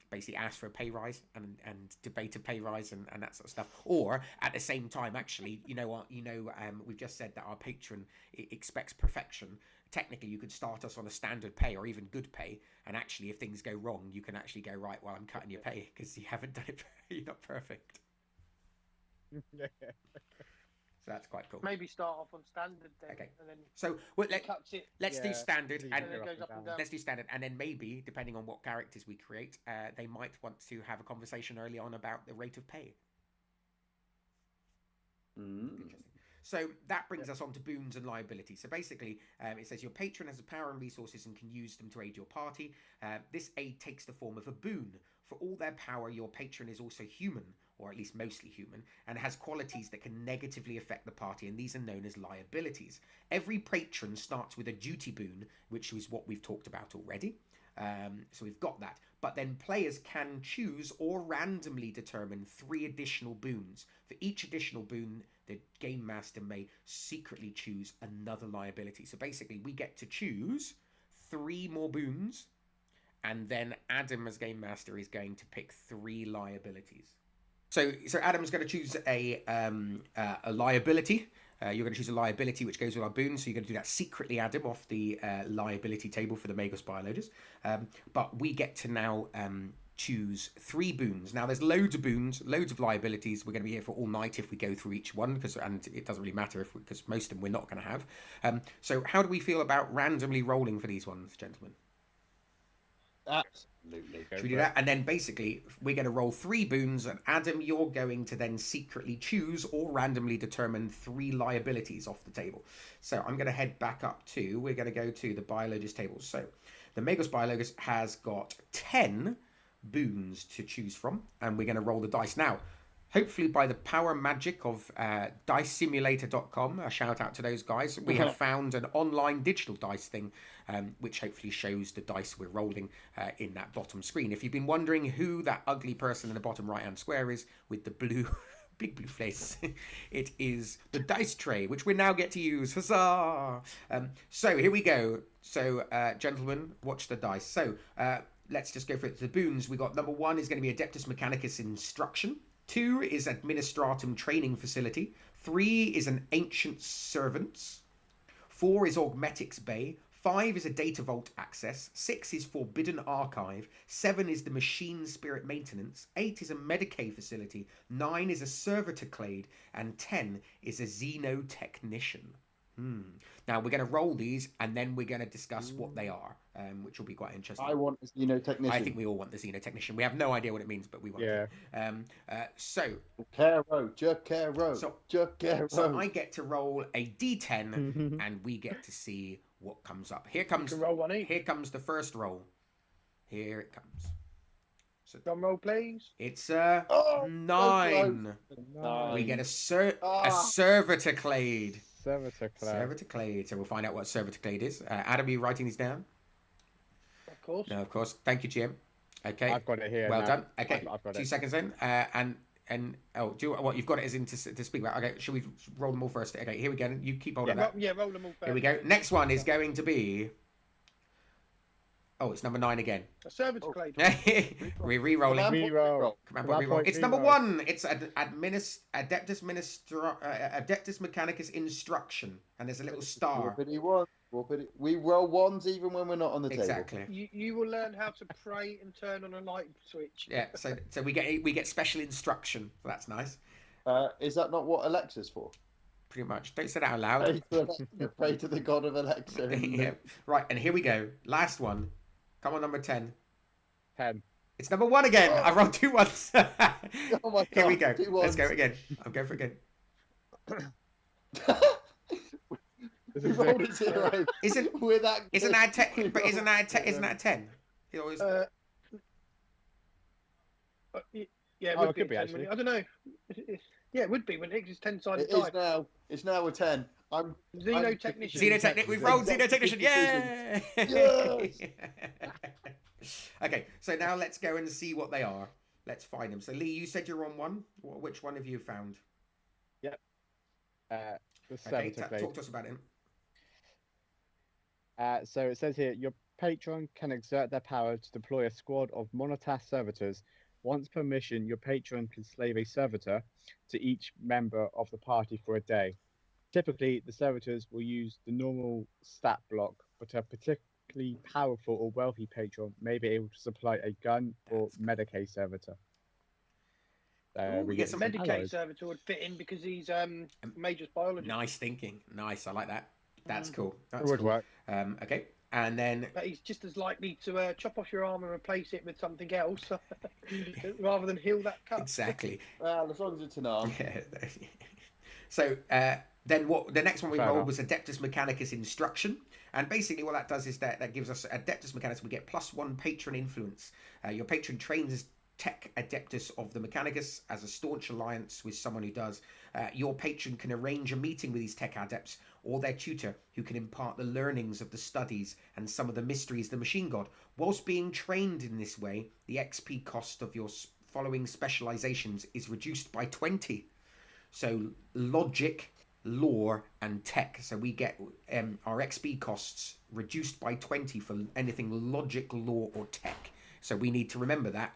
basically ask for a pay rise and debate a pay rise and that sort of stuff. Or at the same time, actually, we've just said that our patron expects perfection. Technically, you could start us on a standard pay or even good pay, and actually, if things go wrong, you can actually go, right, well, I'm cutting your pay because you haven't done it. You're not perfect. So that's quite cool. Maybe start off on standard then. Okay. And then so let's do standard, and let's do standard, and then maybe depending on what characters we create, they might want to have a conversation early on about the rate of pay. Interesting. So that brings us on to boons and liabilities. So basically, it says your patron has the power and resources and can use them to aid your party. This aid takes the form of a boon. For all their power, your patron is also human, or at least mostly human, and has qualities that can negatively affect the party, and these are known as liabilities. Every patron starts with a duty boon, which is what we've talked about already. So we've got that. But then players can choose or randomly determine 3 additional boons. For each additional boon, the game master may secretly choose another liability. So basically, we get to choose 3 more boons, and then Adam, as game master, is going to pick 3 liabilities. So Adam's going to choose a liability. You're going to choose a liability which goes with our boons. So you're going to do that secretly, Adam, off the liability table for the Magos Biologus. But we get to now choose 3 boons. Now there's loads of boons, loads of liabilities. We're going to be here for all night if we go through each one, and it doesn't really matter because most of them we're not going to have. So how do we feel about randomly rolling for these ones, gentlemen? Absolutely. Should we do that? And then basically, we're going to roll 3 boons, and Adam, you're going to then secretly choose or randomly determine 3 liabilities off the table. So I'm going to head back up to, we're going to go to the Biologist table. So the Magos Biologist has got 10 boons to choose from, and we're going to roll the dice. Now, hopefully by the power magic of dicesimulator.com, a shout out to those guys, we have found an online digital dice thing, which hopefully shows the dice we're rolling in that bottom screen. If you've been wondering who that ugly person in the bottom right hand square is with the blue big blue face, it is the dice tray, which we now get to use. Huzzah! So here we go. So gentlemen, watch the dice. So let's just go for it. The boons, we got number 1 is going to be Adeptus Mechanicus Instruction. 2 is Administratum Training Facility. 3 is an Ancient Servants. 4 is Augmetics Bay. 5 is a Data Vault Access. 6 is Forbidden Archive. 7 is the Machine Spirit Maintenance. 8 is a Medicae Facility. 9 is a Servitoclade. And 10 is a Xenotechnician. Now we're going to roll these, and then we're going to discuss what they are, which will be quite interesting. I want a Xenotechnician. I think we all want the Xenotechnician. We have no idea what it means, but we want it. So So I get to roll a D10, and we get to see what comes up. Here comes roll one each. Here comes the first roll. Here it comes. So drum roll, please. It's 9. We get a Servitoclade. Servitoclade. So we'll find out what Servitoclade is. Adam, are you writing these down? Of course. No, of course. Thank you, Jim. Okay. I've got it here. Well now. done. Okay. I've got 2 it. seconds then. And do you, what you've got it as in to speak about? Okay. Should we roll them all first? Okay. Here we go. You keep holding that. Roll them all first. Here we go. Next one is going to be. Oh, it's number 9 again. A Servitoclade. We're re-rolling. Reroll. Command point. It's number 1. It's Adeptus Mechanicus Instruction, and there's a little star. We roll 1s even when we're not on the table. Exactly. You will learn how to pray and turn on a light switch. Yeah. So we get special instruction. So that's nice. Is that not what Alexa's for? Pretty much. Don't say that out loud. Pray to the god of Alexa. Yeah. Right, and here we go. Last one. Come on, number 10. 10. It's number 1 again. I rolled 2 ones. Oh my god. Here we go. 2 Let's ones. go again. I'm going for it again. We rolled a 0. Isn't that a 10? It always... yeah, it Oh, would it could be, 10, actually. I don't know. Yeah, it would be when it's 10-sided It is die. now. It's now a 10. Xenotechnician. We've rolled Xenotechnician. Yay! Yes! Okay, so now let's go and see what they are. Let's find them. So Lee, you said you're on 1. Which one have you found? Yep. The Okay, Servitoclade. talk to us about him. So it says here, your patron can exert their power to deploy a squad of Monotask servitors. Once per mission, your patron can slave a servitor to each member of the party for a day. Typically, the servitors will use the normal stat block, but a particularly powerful or wealthy patron may be able to supply a gun or Medicae servitor. We get some Medicae servitor would fit in because he's Major's biologist. Nice thinking. Nice. I like that. That's cool. That's It would cool. work. Okay. And then But he's just as likely to chop off your arm and replace it with something else rather than heal that cut. exactly. Well, as long as it's an arm. Yeah. So then what the next one we Fair rolled enough. was Adeptus Mechanicus Instruction. And basically what that does is that gives us Adeptus Mechanicus, we get +1 patron influence. Your patron trains as Tech Adeptus of the Mechanicus as a staunch alliance with someone who does. Your patron can arrange a meeting with these Tech Adepts or their tutor who can impart the learnings of the studies and some of the mysteries of the machine god. Whilst being trained in this way, the XP cost of your following specializations is reduced by 20. So logic, lore, and tech. So we get our XP costs reduced by 20 for anything logic, lore, or tech. So we need to remember that.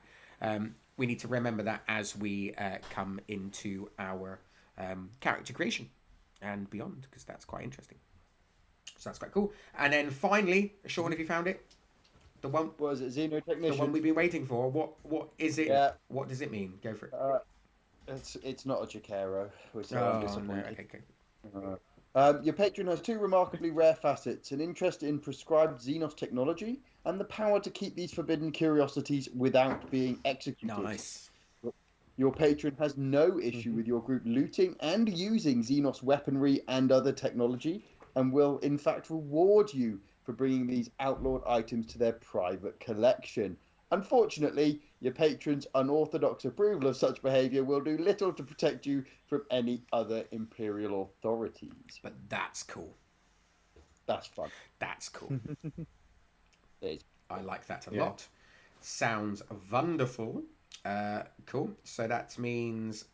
We need to remember that as we come into our character creation and beyond, because that's quite interesting. So that's quite cool. And then finally, Sean, have you found it? The one. What is it? Xenotechnician. The one we've been waiting for. What is it? Yeah. What does it mean? Go for it. It's not a Jacaro, which I'm Oh no. disappointed. Okay. Your patron has two remarkably rare facets: an interest in prescribed Xenos technology and the power to keep these forbidden curiosities without being executed. Nice. Your patron has no issue with your group looting and using Xenos weaponry and other technology, and will in fact reward you for bringing these outlawed items to their private collection. Unfortunately, your patron's unorthodox approval of such behaviour will do little to protect you from any other Imperial authorities. But that's cool. That's fun. That's cool. It is. I like that a lot. Sounds wonderful. Cool. So that means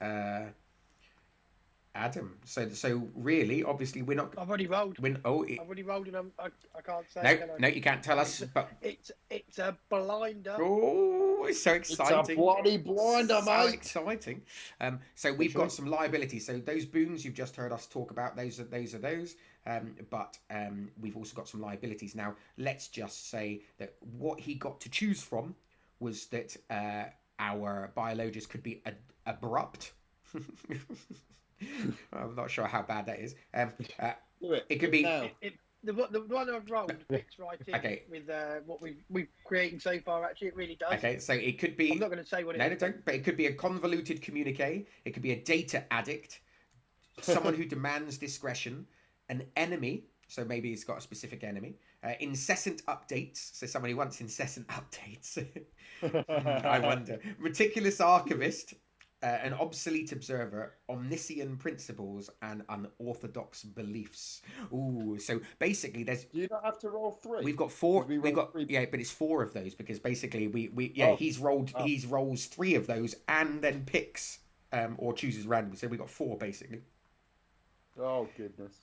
Adam. So really, obviously, we're not. I've already rolled. I've already rolled, and I can't say. No, you can't tell us. But it's a blinder. Oh, it's so exciting! It's a bloody blinder, so mate. Exciting. So we've got some liabilities. So those boons you've just heard us talk about, those are those. But we've also got some liabilities. Now, let's just say that what he got to choose from was that our biologists could be abrupt. I'm not sure how bad that is. It could be. The one I've rolled fits right in with what we've created so far. Actually, it really does. Okay, so it could be. I'm not going to say what it is. No, don't. But it could be a convoluted communique. It could be a data addict, someone who demands discretion, an enemy. So maybe he's got a specific enemy. Incessant updates. So someone who wants incessant updates. I wonder. Meticulous archivist. An obsolete observer, omniscient principles, and unorthodox beliefs. Ooh, so basically, there's. Do you not have to roll 3? We've got 4. We've got 3. Yeah, but it's 4 of those because basically he rolls 3 of those and then picks or chooses randomly. So we got 4 basically. Oh goodness!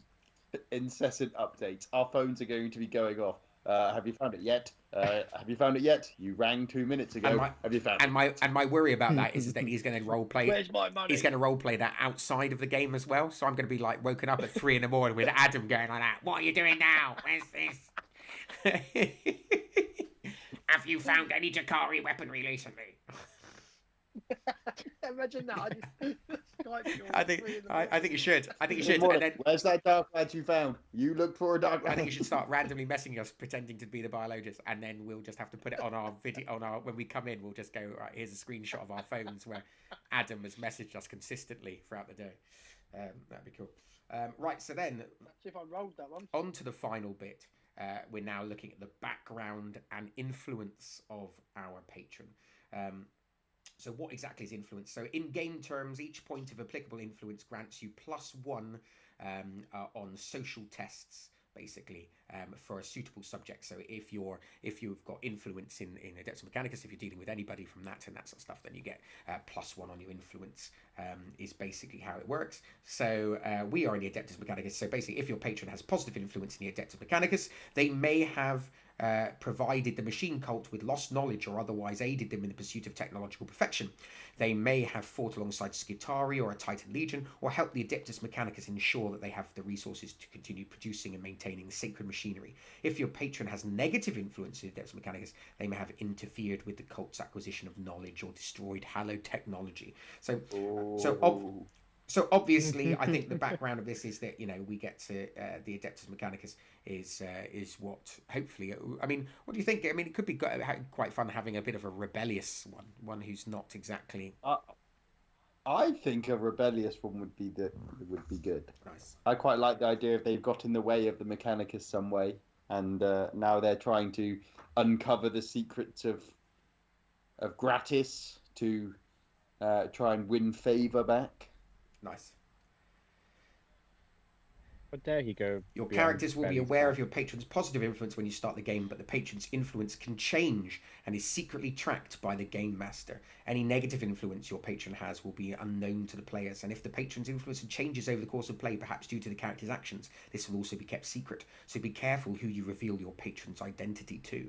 Incessant updates. Our phones are going to be going off. Have you found it yet? Have you found it yet? You rang 2 minutes ago. Have you found it? And my worry about that is that he's going to role play. Where's my money? He's going to role play that outside of the game as well. So I'm going to be like woken up at 3 in the morning with Adam going like that. What are you doing now? Where's this? Have you found any Jakari weaponry recently? Imagine that. I think you should. I think you should. And then, where's that dark lad you found? You looked for a dark lad. I think you should start randomly messaging us, pretending to be the biologist, and then we'll just have to put it on our video. When we come in, we'll just go. Right, here's a screenshot of our phones where Adam has messaged us consistently throughout the day. That'd be cool. Right, so then. Let's see if I rolled that one. On to the final bit. We're now looking at the background and influence of our patron. So what exactly is influence? So in game terms, each point of applicable influence grants you +1 on social tests, basically, for a suitable subject. So if you've got influence in Adeptus Mechanicus, if you're dealing with anybody from that and that sort of stuff, then you get +1 on your influence. Is basically how it works. So we are in the Adeptus Mechanicus. So basically, if your patron has positive influence in the Adeptus Mechanicus, they may have provided the machine cult with lost knowledge or otherwise aided them in the pursuit of technological perfection. They may have fought alongside Skitarii or a Titan Legion, or helped the Adeptus Mechanicus ensure that they have the resources to continue producing and maintaining sacred machinery. If your patron has negative influence in Adeptus Mechanicus, they may have interfered with the cult's acquisition of knowledge or destroyed hallowed technology. So obviously, I think the background of this is that we get to the Adeptus Mechanicus is what hopefully. I mean, what do you think? I mean, it could be quite fun having a bit of a rebellious one who's not exactly. I think a rebellious one would be good. Nice. I quite like the idea if they've got in the way of the Mechanicus some way, and now they're trying to uncover the secrets of Gratis to try and win favor back. Nice. But there you go. Your beyond characters will be Benny's aware plan. of your patron's positive influence when you start the game, but the patron's influence can change and is secretly tracked by the game master. Any negative influence your patron has will be unknown to the players, and if the patron's influence changes over the course of play, perhaps due to the character's actions, this will also be kept secret. So be careful who you reveal your patron's identity to.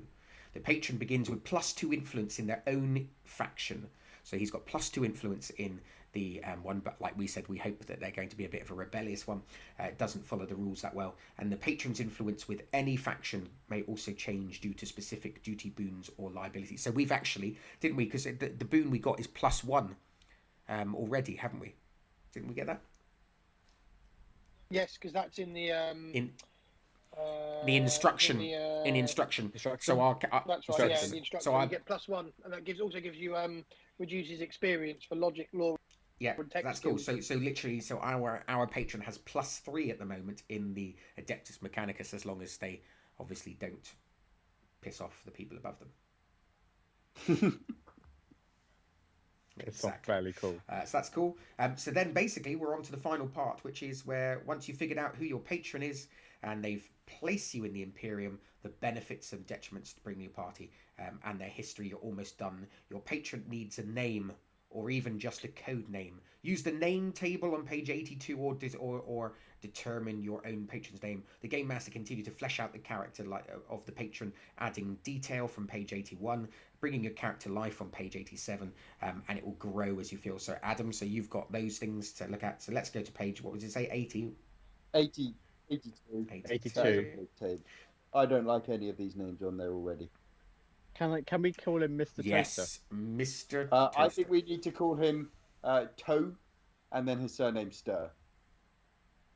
The patron begins with +2 influence in their own faction. So he's got +2 influence in the one, but like we said, we hope that they're going to be a bit of a rebellious one. It doesn't follow the rules that well. And the patron's influence with any faction may also change due to specific duty, boons, or liabilities. So we've actually, didn't we? Because the boon we got is +1 already, haven't we? Didn't we get that? Yes, because that's in the In the instruction. In the instruction. So our that's right. Yeah, the instruction. So you get +1, and that also gives you reduces experience for logic, law. Yeah, that's cool. So literally, so our patron has +3 at the moment in the Adeptus Mechanicus, as long as they obviously don't piss off the people above them. It's not fairly cool. So that's cool. So then basically we're on to the final part, which is where once you've figured out who your patron is and they've placed you in the Imperium, the benefits and detriments to bring to your party, and their history, you're almost done. Your patron needs a name or even just a code name. Use the name table on page 82 or determine your own patron's name. The game master continue to flesh out the character of the patron, adding detail from page 81, bringing your character to life on page 87, and it will grow as you feel. So Adam, so you've got those things to look at. So let's go to page, what would you say, 80? 82. 82. I don't like any of these names on there already. Can we call him Mr. Yes, Toaster? Mr. I think we need to call him Toe, and then his surname Stir.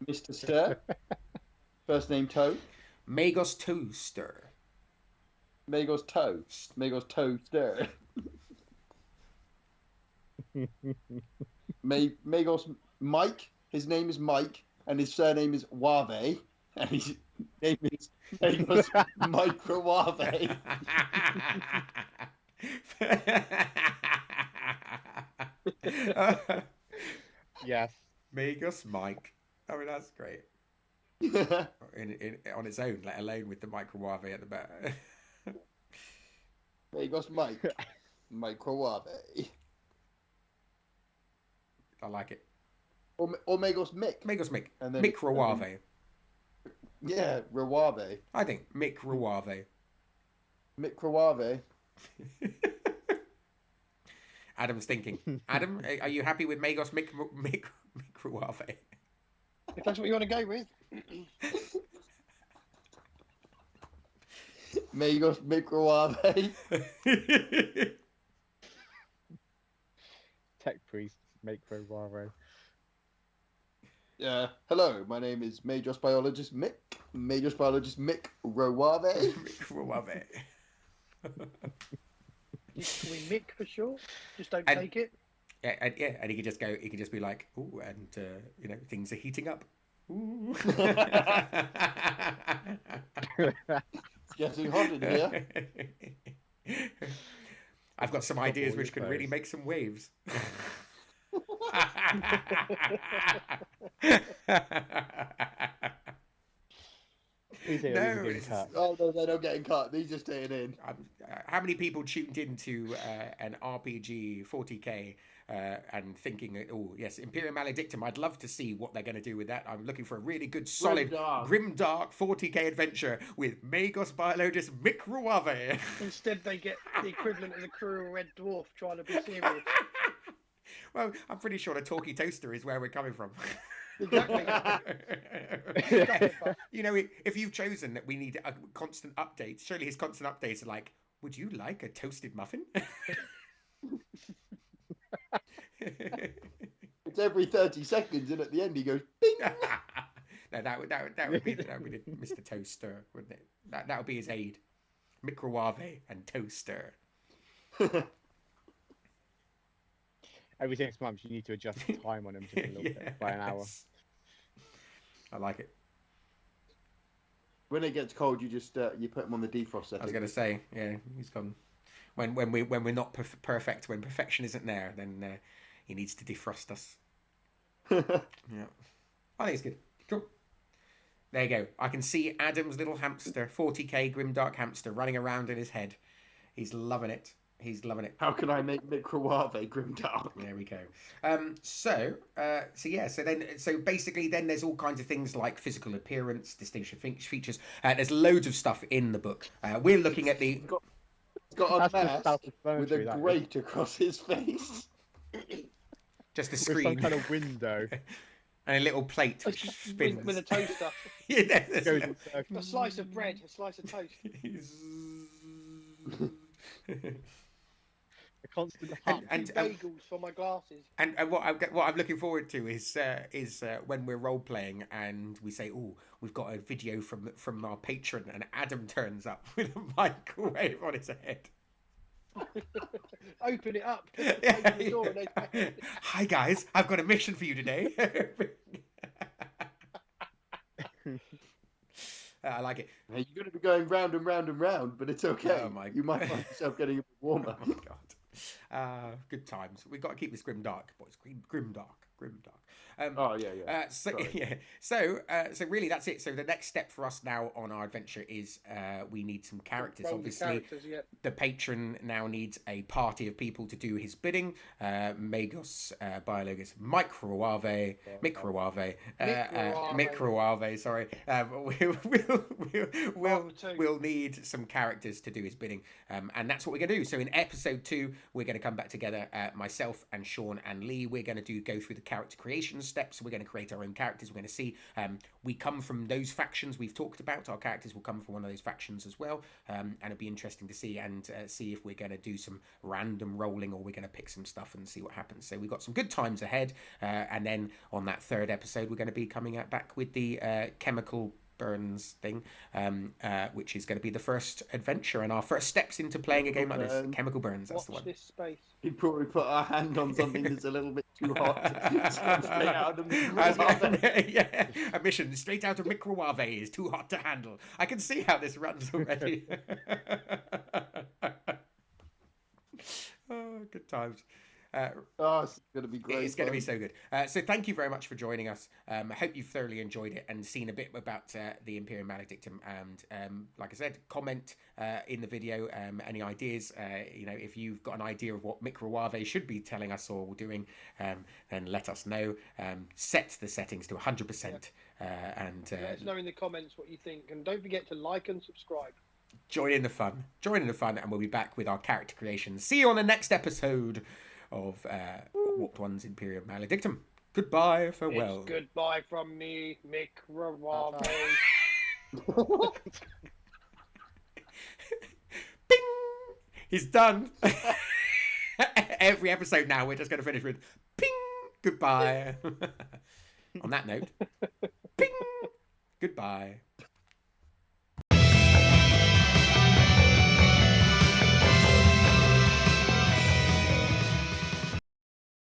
Mr. Stir. First name Toe. Magos Toaster. Magos Toe. Magos Toe Stir. Magos Mike. His name is Mike, and his surname is Wave, and his name is Magos Microwave. Yes. Magos Mike. I mean, that's great. On its own, let alone with the microwave at the back. Magos Mike. Microwave. I like it. Or Magos Mick. Magos Mick. And then Microwave. Yeah, Rawave. I think Microwave. Microwave. Adam's thinking. Adam, are you happy with Magos Microwave? If that's what you want to go with. Magos Microwave. Tech priest, Microwave. Hello, my name is Majors Biologist Mick. Majors Biologist Mick Rawave. Microwave. Can we Mick for sure? Just don't take it. Yeah, and he could just go. He could just be like, "Ooh," and things are heating up. Ooh. It's getting hot in here. I've got some ideas which could really make some waves. Oh no, they're not getting cut. These are staying in. How many people tuned into an RPG 40k and thinking, oh yes, Imperium Maledictum? I'd love to see what they're going to do with that. I'm looking for a really good, solid, grimdark 40k adventure with Magos Biologist Microwave. Instead, they get the equivalent of the crew of Red Dwarf trying to be serious. Well, I'm pretty sure the Talkie Toaster is where we're coming from. Exactly. If you've chosen that we need constant updates, surely his constant updates are like, would you like a toasted muffin? It's every 30 seconds, and at the end he goes, bing! No, that would be Mr. Toaster, wouldn't it? That would be his aide. Microwave and Toaster. Every 6 months, you need to adjust the time on him just a little bit by an hour. I like it. When it gets cold, you just you put him on the defrost setting. I was going to say, yeah, he's gone. When we're not perfect, when perfection isn't there, then he needs to defrost us. Yeah, I think it's good. Cool. There you go. I can see Adam's little hamster, 40k grimdark hamster, running around in his head. He's loving it. He's loving it. How can I make Microwave grimdark? There we go. So basically, then there's all kinds of things like physical appearance, distinguishing features. There's loads of stuff in the book. We're looking at the. He's got a That's just mask with self-explanatory, a that is. grate across his face. Just a With screen some kind of window. and a little plate which spins. With a toaster. Yeah, Goes in circles. A slice of bread, a slice of toast. A constant hum. and Bagels for my glasses. And what I'm looking forward to is when we're role playing and we say, "Oh, we've got a video from our patron," and Adam turns up with a microwave on his head. Open it up. Yeah, Open the door and they... Hi guys, I've got a mission for you today. I like it. Hey, you're going to be going round and round and round, but it's okay. Oh my You might find yourself getting a bit warmer. Oh my god. Good times. We've got to keep this grim dark, boys. Grim dark. Oh yeah. So really that's it. So the next step for us now on our adventure is we need some characters. Roll the Obviously, characters, yeah. the patron now needs a party of people to do his bidding. Magos, Biologus, Microwave. Sorry, we'll need some characters to do his bidding, and that's what we're gonna do. So in episode 2, we're gonna come back together. Myself and Sean and Lee. We're gonna go through the character creation steps. We're going to create our own characters. We're going to see we come from those factions we've talked about. Our characters will come from one of those factions as well, and it'll be interesting to see see if we're going to do some random rolling or we're going to pick some stuff and see what happens. So we've got some good times ahead, and then on that 3rd episode we're going to be coming back with the chemical burns thing, which is going to be the first adventure and our first steps into playing a game like this. Chemical burns, that's Watch the one. this space. We probably put our hand on something that's a little bit too hot. Straight out of the microwave. Yeah, a mission straight out of Microwave is too hot to handle. I can see how this runs already. Oh, good times. It's going to be great. It's going to be so good. So thank you very much for joining us. I hope you've thoroughly enjoyed it and seen a bit about the Imperium Maledictum. And like I said, comment in the video any ideas. If you've got an idea of what Microwave should be telling us or doing, then let us know. Set the settings to 100%. And Let us know in the comments what you think. And don't forget to like and subscribe. Join in the fun. And we'll be back with our character creation. See you on the next episode of Warped One's Imperium Maledictum. Goodbye, farewell. It's goodbye from me, Microwave. Bing! He's done. Every episode now, we're just going to finish with ping! Goodbye. On that note, ping! Goodbye.